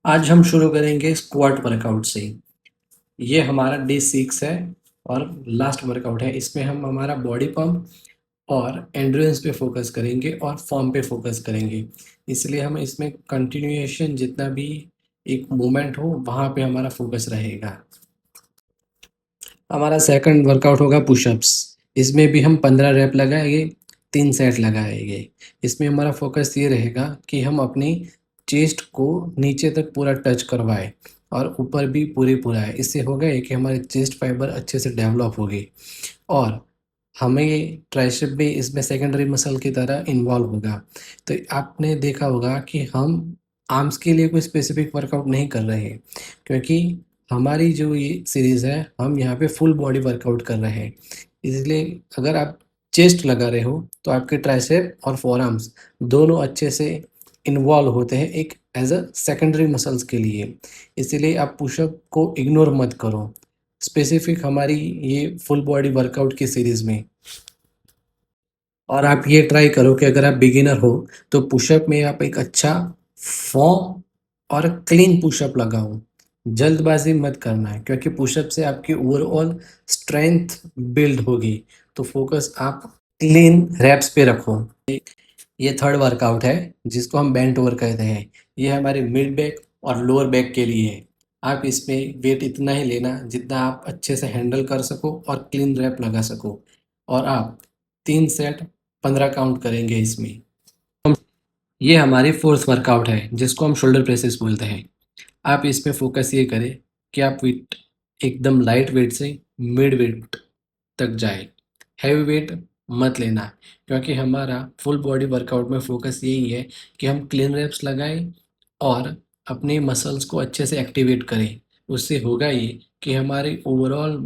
आज हम शुरू करेंगे स्क्वाट वर्कआउट से। ये हमारा डे 6 है और लास्ट वर्कआउट है। इसमें हम हमारा बॉडी पंप और एंड्योरेंस पे फोकस करेंगे और फॉर्म पे फोकस करेंगे। इसलिए हम इसमें कंटिन्यूएशन जितना भी एक मूवमेंट हो वहाँ पे हमारा फोकस रहेगा। हमारा सेकंड वर्कआउट होगा पुशअप्स। इसमें भी हम 15 रैप लगाएंगे, 3 सेट लगाएंगे। इसमें हमारा फोकस ये रहेगा कि हम अपनी चेस्ट को नीचे तक पूरा टच करवाएं और ऊपर भी पूरा है। इससे होगा ये कि हमारे चेस्ट फाइबर अच्छे से डेवलप होगी और हमें ये ट्राइसेप भी इसमें सेकेंडरी मसल की तरह इन्वॉल्व होगा। तो आपने देखा होगा कि हम आर्म्स के लिए कोई स्पेसिफिक वर्कआउट नहीं कर रहे हैं, क्योंकि हमारी जो ये सीरीज़ है हम यहाँ पे फुल बॉडी वर्कआउट कर रहे हैं। इसलिए अगर आप चेस्ट लगा रहे हो तो आपके ट्राइसेप और फोरआर्म्स दोनों अच्छे से इन्वॉल्व होते हैं एक एज अ सेकेंडरी मसल्स के लिए। इसीलिए आप पुशअप को इग्नोर मत करो स्पेसिफिक हमारी ये फुल बॉडी वर्कआउट की सीरीज़ में। और आप ये ट्राई करो कि अगर आप बिगिनर हो तो पुशअप में आप एक अच्छा फॉर्म और क्लीन पुशअप लगाओ। जल्दबाजी मत करना है, क्योंकि पुशअप से आपकी ओवरऑल स्ट्रेंथ बिल्ड होगी। तो फोकस आप क्लीन रैप्स पे रखो। ये थर्ड वर्कआउट है जिसको हम बेंट ओवर कहते हैं। ये हमारे मिड बैक और लोअर बैक के लिए है। आप इसमें वेट इतना ही लेना जितना आप अच्छे से हैंडल कर सको और क्लीन रैप लगा सको। और आप 3 सेट 15 काउंट करेंगे इसमें। ये हमारी फोर्थ वर्कआउट है जिसको हम शोल्डर प्रेसेस बोलते हैं। आप इसमें फोकस ये करें कि आप वेट एकदम लाइट वेट से मिड वेट तक जाए। हैवी वेट मत लेना, क्योंकि हमारा फुल बॉडी वर्कआउट में फोकस यही है कि हम क्लीन रैप्स लगाएं और अपने मसल्स को अच्छे से एक्टिवेट करें। उससे होगा ये कि हमारी ओवरऑल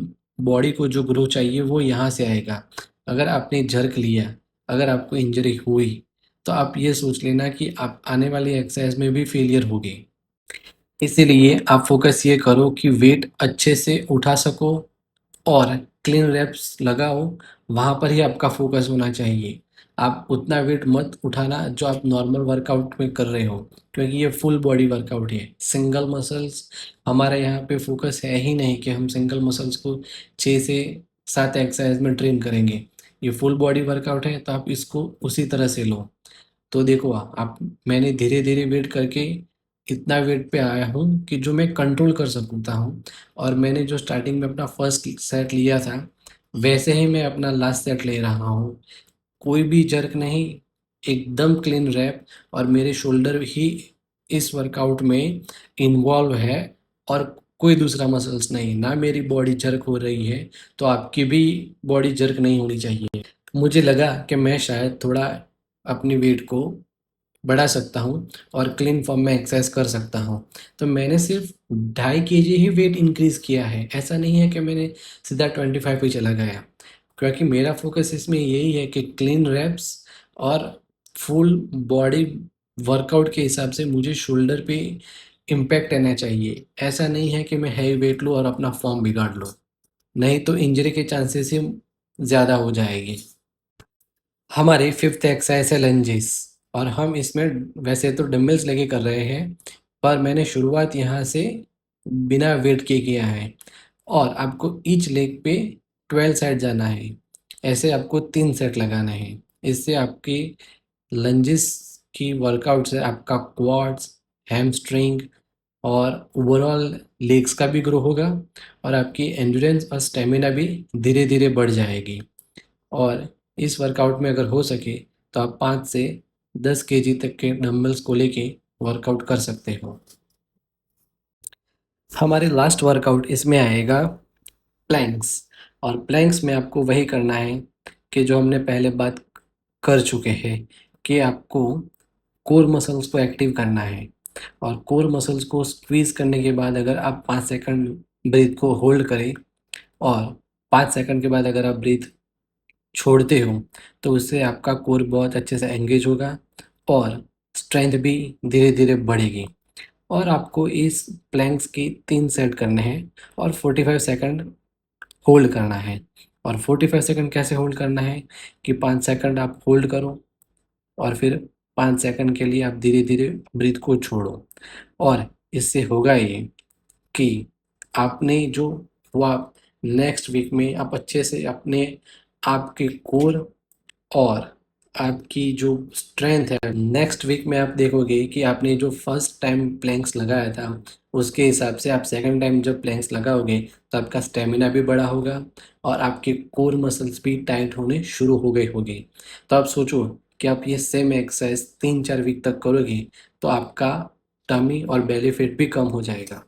बॉडी को जो ग्रो चाहिए वो यहाँ से आएगा। अगर आपने झर्क लिया, अगर आपको इंजरी हुई, तो आप ये सोच लेना कि आप आने वाली एक्सरसाइज में भी फेलियर होगी। इसीलिए आप फोकस ये करो कि वेट अच्छे से उठा सको और क्लीन रैप्स लगाओ। वहाँ पर ही आपका फोकस होना चाहिए। आप उतना वेट मत उठाना जो आप नॉर्मल वर्कआउट में कर रहे हो, क्योंकि ये फुल बॉडी वर्कआउट है। सिंगल मसल्स हमारे यहाँ पे फोकस है ही नहीं कि हम सिंगल मसल्स को 6 से 7 एक्सरसाइज में ट्रेन करेंगे। ये फुल बॉडी वर्कआउट है, तो आप इसको उसी तरह से लो। तो देखो आप, मैंने धीरे धीरे वेट करके इतना वेट पे आया हूँ कि जो मैं कंट्रोल कर सकता हूँ। और मैंने जो स्टार्टिंग में अपना फर्स्ट सेट लिया था वैसे ही मैं अपना लास्ट सेट ले रहा हूँ। कोई भी जर्क नहीं, एकदम क्लीन रैप। और मेरे शोल्डर ही इस वर्कआउट में इन्वॉल्व है और कोई दूसरा मसल्स नहीं। ना मेरी बॉडी जर्क हो रही है, तो आपकी भी बॉडी जर्क नहीं होनी चाहिए। मुझे लगा कि मैं शायद थोड़ा अपनी वेट को बढ़ा सकता हूँ और क्लीन फॉर्म में एक्सरसाइज कर सकता हूँ। तो मैंने सिर्फ 2.5 kg ही वेट इंक्रीज़ किया है। ऐसा नहीं है कि मैंने सीधा 25 पे चला गया, क्योंकि मेरा फोकस इसमें यही है कि क्लीन रैप्स और फुल बॉडी वर्कआउट के हिसाब से मुझे शोल्डर पे इम्पैक्ट आना चाहिए। ऐसा नहीं है कि मैं हैवी वेट लूँ और अपना फॉर्म बिगाड़ लूँ, नहीं तो इंजरी के चांसेस ही ज़्यादा हो जाएगी। हमारी फिफ्थ एक्सरसाइज है लंजेस। और हम इसमें वैसे तो डंबल्स लेके कर रहे हैं, पर मैंने शुरुआत यहाँ से बिना वेट के किया है। और आपको ईच लेग पे 12 सेट जाना है। ऐसे आपको 3 सेट लगाना है। इससे आपकी लंजेस की वर्कआउट से आपका क्वाड्स, हैमस्ट्रिंग और ओवरऑल लेग्स का भी ग्रो होगा और आपकी एंड्योरेंस और स्टेमिना भी धीरे धीरे बढ़ जाएगी। और इस वर्कआउट में अगर हो सके तो आप 5 से 10 केजी तक के डंबल्स को लेके वर्कआउट कर सकते हो। हमारे लास्ट वर्कआउट इसमें आएगा प्लैंक्स। और प्लैंक्स में आपको वही करना है कि जो हमने पहले बात कर चुके हैं, कि आपको कोर मसल्स को एक्टिव करना है। और कोर मसल्स को स्क्वीज करने के बाद अगर आप 5 सेकंड ब्रीथ को होल्ड करें और 5 सेकंड के बाद अगर आप ब्रीथ छोड़ते हो, तो उससे आपका कोर बहुत अच्छे से एंगेज होगा और स्ट्रेंथ भी धीरे धीरे बढ़ेगी। और आपको इस प्लैंक्स की 3 सेट करने हैं और 45 सेकंड होल्ड करना है। और 45 सेकंड कैसे होल्ड करना है कि 5 सेकंड आप होल्ड करो और फिर 5 सेकंड के लिए आप धीरे धीरे ब्रीथ को छोड़ो। और इससे होगा ये कि आपने जो हुआ नेक्स्ट वीक में आप अच्छे से अपने आपके कोर और आपकी जो स्ट्रेंथ है नेक्स्ट वीक में आप देखोगे कि आपने जो फर्स्ट टाइम प्लैंक्स लगाया था उसके हिसाब से आप सेकंड टाइम जब प्लैंक्स लगाओगे तो आपका स्टेमिना भी बढ़ा होगा और आपके कोर मसल्स भी टाइट होने शुरू हो गई होगी। तो आप सोचो कि आप ये सेम एक्सरसाइज 3-4 वीक तक करोगे तो आपका टमी और बेली फैट भी कम हो जाएगा।